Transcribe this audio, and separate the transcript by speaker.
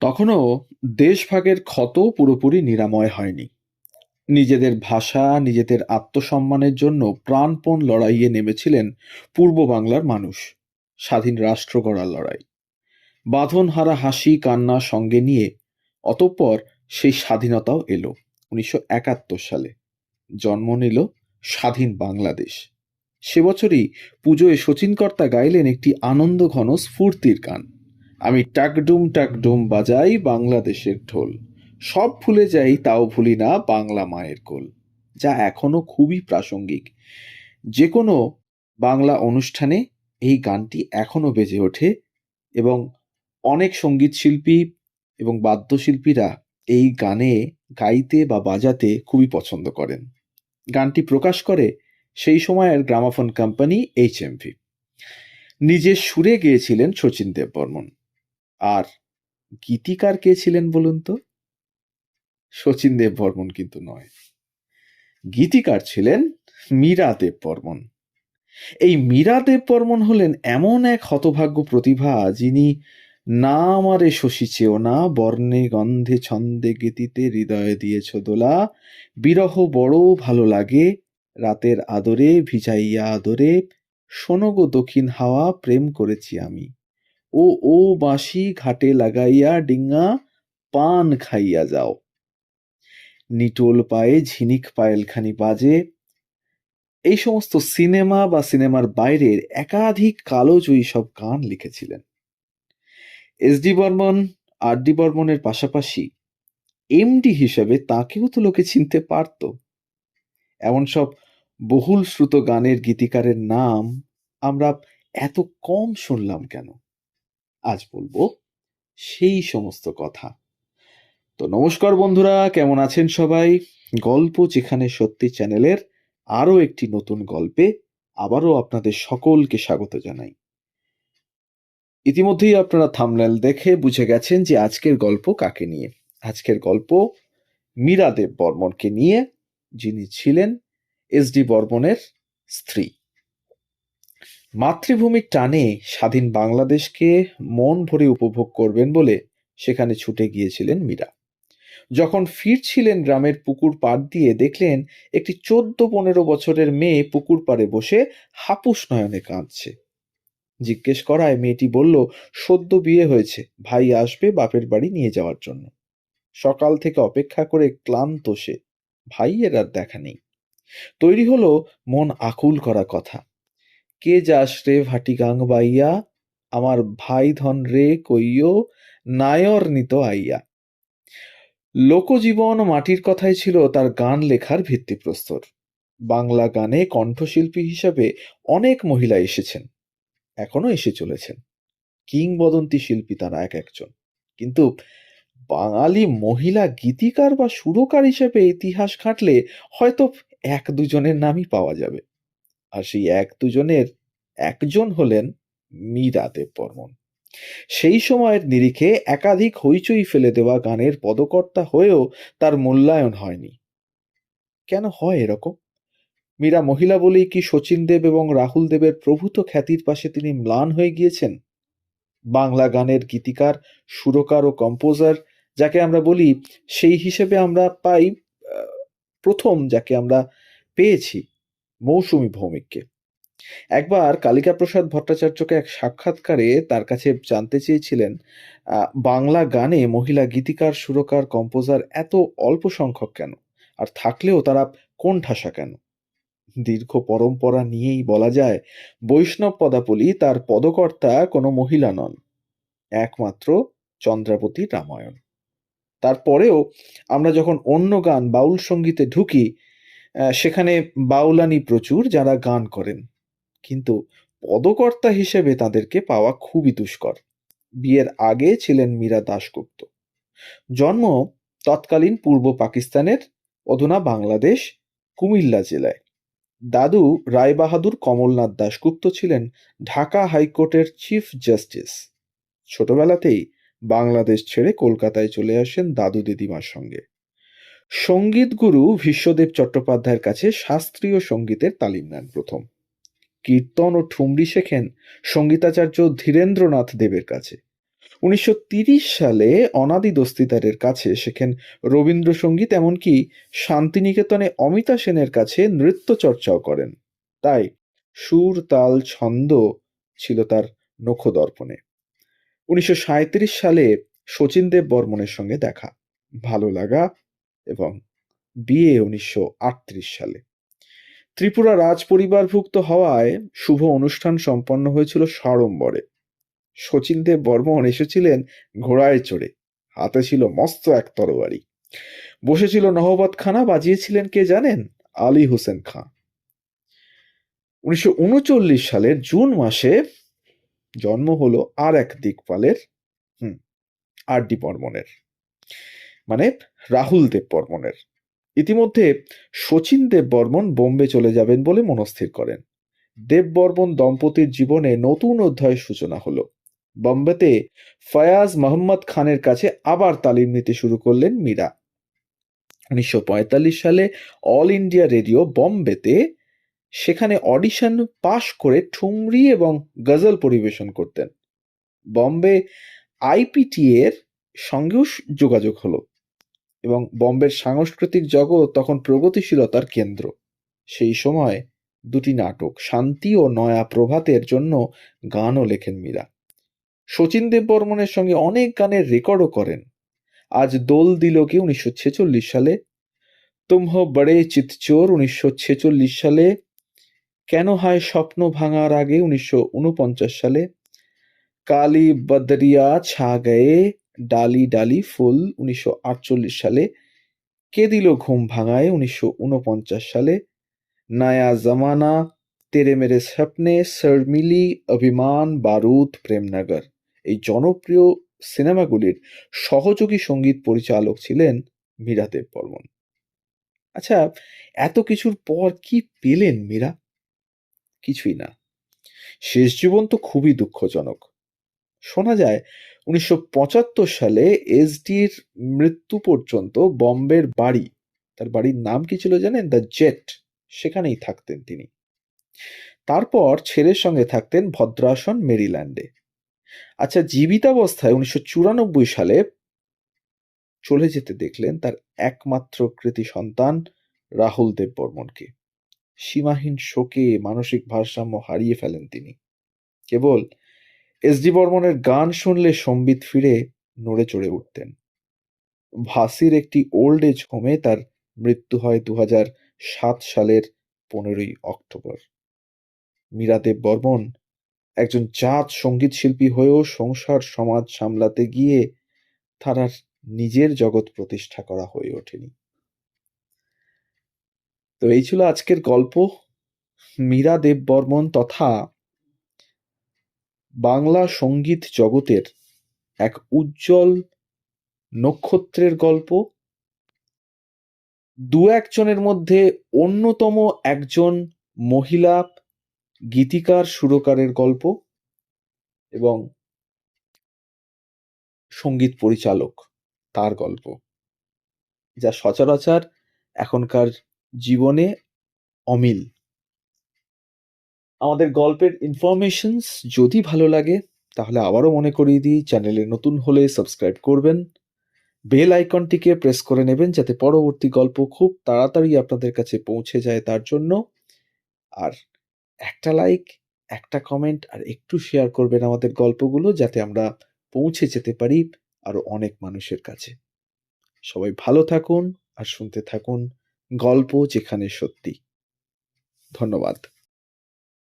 Speaker 1: তখনও দেশভাগের ক্ষত পুরোপুরি নিরাময় হয়নি। নিজেদের ভাষা, নিজেদের আত্মসম্মানের জন্য প্রাণপণ লড়াইয়ে নেমেছিলেন পূর্ব বাংলার মানুষ। স্বাধীন রাষ্ট্র গড়ার লড়াই। বাঁধনহারা হাসি কান্না সঙ্গে নিয়ে অতঃপর সেই স্বাধীনতাও এলো 1971 সালে। জন্ম নিল স্বাধীন বাংলাদেশ। সে বছরই পুজোয় শচীন কর্তা গাইলেন একটি আনন্দঘন স্ফূর্তির গান। আমি টাকডুম টাকডুম বাজাই বাংলাদেশের ঢোল, সব ভুলে যাই তাও ভুলি না বাংলা মায়ের কোল। যা এখনো খুবই প্রাসঙ্গিক। যে কোনো বাংলা অনুষ্ঠানে এই গানটি এখনো বেজে ওঠে এবং অনেক সঙ্গীত শিল্পী এবং বাদ্যশিল্পীরা এই গানে গাইতে বা বাজাতে খুবই পছন্দ করেন। গানটি প্রকাশ করে সেই সময়ের গ্রামাফোন কোম্পানি HMV। নিজের সুরে গেয়েছিলেন শচীন দেববর্মন। আর গীতিকার কে ছিলেন বলুন তো? শচীন দেববর্মন কিন্তু নয়। গীতিকার ছিলেন মীরা দেববর্মন। এই মীরা দেববর্মন হলেন এমন এক হতভাগ্য প্রতিভা, যিনি না আমারে শশী চেও না, বর্ণে গন্ধে ছন্দে গীতিতে হৃদয়ে দিয়েছ দোলা, বিরহ বড় ভালো লাগে, রাতের আদরে ভিজাইয়া আদরে, শোনো গো দক্ষিণ হাওয়া প্রেম করেছি আমি, ও ও বাঁশি ঘাটে লাগাইয়া ডিঙ্গা পান খাইয়া যাও, নিটোল পায়ে ঝিনিক পায়েলখানি বাজে। এই সমস্ত সিনেমা বা সিনেমার বাইরের একাধিক কালোজয়ী সব গান লিখেছিলেন। SD বর্মন, RD বর্মনের পাশাপাশি MD হিসেবে তাকেও তো লোকে চিনতে পারত। এমন সব বহুল শ্রুত গানের গীতিকারের নাম আমরা এত কম শুনলাম কেন? আজ বলবো সেই সমস্ত কথা। তো নমস্কার বন্ধুরা, কেমন আছেন সবাই? গল্প যেখানে সত্যি চ্যানেলের আরও একটি নতুন গল্পে আবারও আপনাদের সকলকে স্বাগত জানাই। ইতিমধ্যেই আপনারা থাম্বনেল দেখে বুঝে গেছেন যে আজকের গল্প কাকে নিয়ে। আজকের গল্প মীরা দেববর্মনকে নিয়ে, যিনি ছিলেন SD বর্মনের স্ত্রী। মাতৃভূমির টানে স্বাধীন বাংলাদেশকে মন ভরে উপভোগ করবেন বলে সেখানে ছুটে গিয়েছিলেন মীরা। যখন ফিরছিলেন গ্রামের পুকুর পাড় দিয়ে দেখলেন একটি 14-15 বছরের মেয়ে পুকুর পাড়ে বসে হাপুস নয়নে কাঁদছে। জিজ্ঞেস করায় মেয়েটি বলল সদ্য বিয়ে হয়েছে, ভাই আসবে বাপের বাড়ি নিয়ে যাওয়ার জন্য। সকাল থেকে অপেক্ষা করে ক্লান্ত সে, ভাইয়ের আর দেখা নেই। তৈরি হলো মন আকুল করা কথা। কে যাস রে ভাটি গাং বাইয়া, আমার ভাই ধন রে কইও, নায়র নিত আইয়া। লোকজীবন মাটির কথাই ছিল তার গান লেখার ভিত্তিপ্রস্তর। বাংলা গানে কণ্ঠশিল্পী হিসাবে অনেক মহিলা এসেছেন, এখনো এসে চলেছেন। কিংবদন্তি শিল্পী তারা এক একজন। কিন্তু বাঙালি মহিলা গীতিকার বা সুরকার হিসেবে ইতিহাস ঘাঁটলে হয়তো 1-2 জনের নামই পাওয়া যাবে। আর সেই 1-2 জনের একজন হলেন মীরা দেববর্মন। সেই সময়ের নিরিখে একাধিক হইচই ফেলে দেওয়া গানের পদকর্তা হয়েও তার মূল্যায়ন হয়নি। কেন হয় এরকম? মীরা মহিলা বলেই কি শচীন দেব এবং রাহুল দেবের প্রভূত খ্যাতির পাশে তিনি ম্লান হয়ে গিয়েছেন? বাংলা গানের গীতিকার, সুরকার ও কম্পোজার যাকে আমরা বলি, সেই হিসেবে আমরা পাই প্রথম যাকে আমরা পেয়েছি মৌসুমী ভৌমিককে। একবার কালিকা প্রসাদ ভট্টাচার্যকে এক সাক্ষাৎকারে তার কাছে জানতে চেয়েছিলেন বাংলা গানে মহিলা গীতিকার, সুরকার, কম্পোজার এত অল্প সংখ্যক কেন, আর থাকলেও তারা কোণঠাসা কেন? দীর্ঘ পরম্পরা নিয়েই বলা যায় বৈষ্ণব পদাবলী তার পদকর্তা কোনো মহিলা নন, একমাত্র চন্দ্রাবতী রামায়ণ। তারপরেও আমরা যখন অন্য গান বাউল সঙ্গীতে ঢুকি, সেখানে বাউলানি প্রচুর যারা গান করেন, কিন্তু পদকর্তা হিসেবে তাদেরকে পাওয়া খুবই দুষ্কর। বিয়ের আগে ছিলেন মীরা দাশগুপ্ত। জন্ম তৎকালীন পূর্ব পাকিস্তানের, অধুনা বাংলাদেশ, কুমিল্লা জেলায়। দাদু রায়বাহাদুর কমলনাথ দাশগুপ্ত ছিলেন ঢাকা হাইকোর্টের চিফ জাস্টিস। ছোটবেলাতেই বাংলাদেশ ছেড়ে কলকাতায় চলে আসেন দাদু দিদিমার সঙ্গে। সঙ্গীত গুরু ভীষ্মদেব চট্টোপাধ্যায়ের কাছে শাস্ত্রীয় সঙ্গীতের তালিম নেন প্রথম। কীর্তন ও ঠুমরি শেখেন সঙ্গীতাচার্য ধীরেন্দ্রনাথ দেবের কাছে। 1930 সালে অনাদি দস্তিদারের কাছে শেখেন রবীন্দ্রসঙ্গীত, এমনকি শান্তিনিকেতনে অমিতা সেনের কাছে নৃত্য চর্চাও করেন। তাই সুর, তাল, ছন্দ ছিল তার নখদর্পণে। 1937 সালে শচীন দেব বর্মনের সঙ্গে দেখা, ভালো লাগা এবং বিয়ে 1938 সালে। ত্রিপুরা রাজ পরিবারভুক্ত হওয়ায় শুভ অনুষ্ঠান সম্পন্ন হয়েছিল সাড়ম্বরে। শচীন দেব বর্মন এসেছিলেন ঘোড়ায় চড়ে, হাতে ছিল মস্ত এক তরবারি। বসেছিল নহবত খানা, বাজিয়েছিলেন কে জানেন? আলী হোসেন খাঁ। 1939 সালের জুন মাসে জন্ম হলো আর এক দিকপালের, আর ডি বর্মনের, মানে রাহুল দেব বর্মনের। ইতিমধ্যে শচীন দেব বর্মন বোম্বে চলে যাবেন বলে মনস্থির করেন। দেব বর্মন দম্পতির জীবনে নতুন অধ্যায়ের সূচনা হলো। বোম্বেতে ফয়াজ মোহাম্মদ খানের কাছে আবার তালিম নিতে শুরু করলেন মীরা। 1945 সালে অল ইন্ডিয়া রেডিও বোম্বেতে সেখানে অডিশন পাশ করে ঠুমরি এবং গজল পরিবেশন করতেন। বম্বে আইপিটি এর সঙ্গেও যোগাযোগ হলো এবং বম্বের সাংস্কৃতিক জগৎ তখন প্রগতিশীলতার কেন্দ্র। সেই সময় দুটি নাটক, শান্তি ও নয়া প্রভাতের জন্য গানও লেখেন মীরা। শচীন দেব বর্মনের সঙ্গে অনেক গানের রেকর্ডও করেন। আজ দোল দিলকে 1946 সালে, তুম হো বড়ে চিতচোর 1946 সালে, কেন হয় স্বপ্ন ভাঙার আগে 1949 সালে, কালি বদরিয়া ছা গয়ে ডালি ডালি ফুল 1948 সালে, কে দিল ঘুম ভাঙায় 1949 সালে, নয়া জমানা, তেরে মেরে স্বপ্নে, শর্মিলি, অভিমান, বারুদ, প্রেমনগর এই জনপ্রিয় সিনেমাগুলির সহযোগী সঙ্গীত পরিচালক ছিলেন মীরা দেব বর্মন। আচ্ছা, এত কিছুর পর কি পেলেন মীরা? কিছুই না। শেষ জীবন তো খুবই দুঃখজনক। শোনা যায় 1975 সালে এসডির মৃত্যু পর্যন্ত বম্বের বাড়ি, তার বাড়ির নাম কি ছিল জানেন? দ্য জেট, সেখানেই থাকতেন তিনি। তারপর ছেলের সঙ্গে থাকতেন ভদ্রাসন, মেরিল্যান্ডে। আচ্ছা, জীবিতাবস্থায় 1994 সালে চলে যেতে দেখলেন তার একমাত্র কৃতি সন্তান রাহুল দেব বর্মনকে। সীমাহীন শোকে মানসিক ভারসাম্য হারিয়ে ফেলেন তিনি। কেবল এসডি বর্মনের গান শুনলে সম্বিত ফিরে নড়ে চড়ে উঠতেন। ভাসির একটি ওল্ড এজ হোমে তার মৃত্যু হয় 2007 সালের 15ই অক্টোবর। মীরা দেব বর্মন একজন জাত সঙ্গীত শিল্পী হয়েও সংসার সমাজ সামলাতে গিয়ে তার আর নিজের জগৎ প্রতিষ্ঠা করা হয়ে ওঠেনি। তো এই ছিল আজকের গল্প, মীরা দেব বর্মন তথা বাংলা সঙ্গীত জগতের এক উজ্জ্বল নক্ষত্রের গল্প। দু একজনের মধ্যে অন্যতম একজন মহিলা গীতিকার, সুরকারের গল্প এবং সঙ্গীত পরিচালক তার গল্প, যা সচরাচর এখনকার জীবনে অমিল। আমাদের গল্পের ইনফরমেশনস যদি ভালো লাগে তাহলে আবারও মনে করিয়ে দিই, চ্যানেলে নতুন হলে সাবস্ক্রাইব করবেন, বেল আইকনটিকে প্রেস করে নেবেন যাতে পরবর্তী গল্প খুব তাড়াতাড়ি আপনাদের কাছে পৌঁছে যায় তার জন্য। আর একটা লাইক, একটা কমেন্ট আর একটু শেয়ার করবেন আমাদের গল্পগুলো, যাতে আমরা পৌঁছে যেতে পারি আরো অনেক মানুষের কাছে। সবাই ভালো থাকুন আর শুনতে থাকুন গল্প যেখানে সত্যি। ধন্যবাদ।